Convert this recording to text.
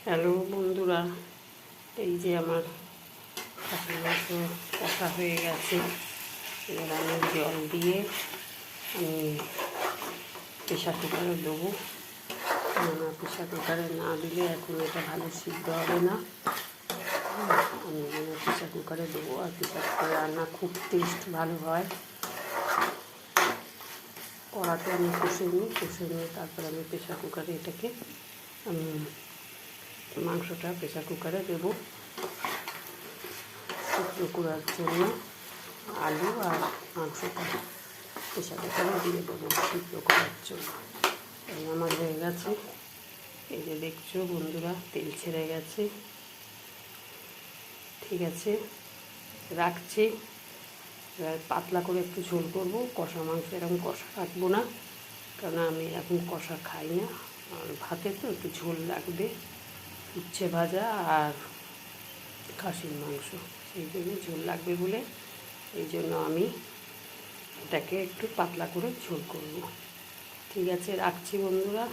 Hello বন্ধুরা, এই যে আমার খাসির মাংস কষা হয়ে গেছে। এবার আমি জল দিয়ে আমি প্রেশার কুকারে দেবো। প্রেশার কুকারে না দিলে এখন এটা ভালো সিদ্ধ হবে না। আমি প্রেশার কুকারে দেবো, আর প্রেশার কুকারে রান্না খুব টেস্ট ভালো হয়। কড়াতে আমি কষে নিয়ে তারপর আমি প্রেশার কুকারে এটাকে আমি মাংসটা প্রেশার কুকারে দেবো সিদ্ধ করার জন্য। আলু আর মাংসটা প্রেশার কুকারে দিয়ে দেবো সিদ্ধ করার জন্য। এই আমার হয়ে গেছে। এই যে দেখছো বন্ধুরা, তেল ছেড়ে গেছে। ঠিক আছে, রাখছি। এবার পাতলা করে একটু ঝোল করবো। কষা মাংস এরকম কষা রাখবো না, কারণ আমি এখন কষা খাই না। আর ভাতে তো একটু ঝোল লাগবে, উচ্ছে ভাজা আর খাসির মাংস, সেই জন্য ঝোল লাগবে বলে এই জন্য আমি এটাকে একটু পাতলা করে ঝোল করব। ঠিক আছে, রাখছি বন্ধুরা।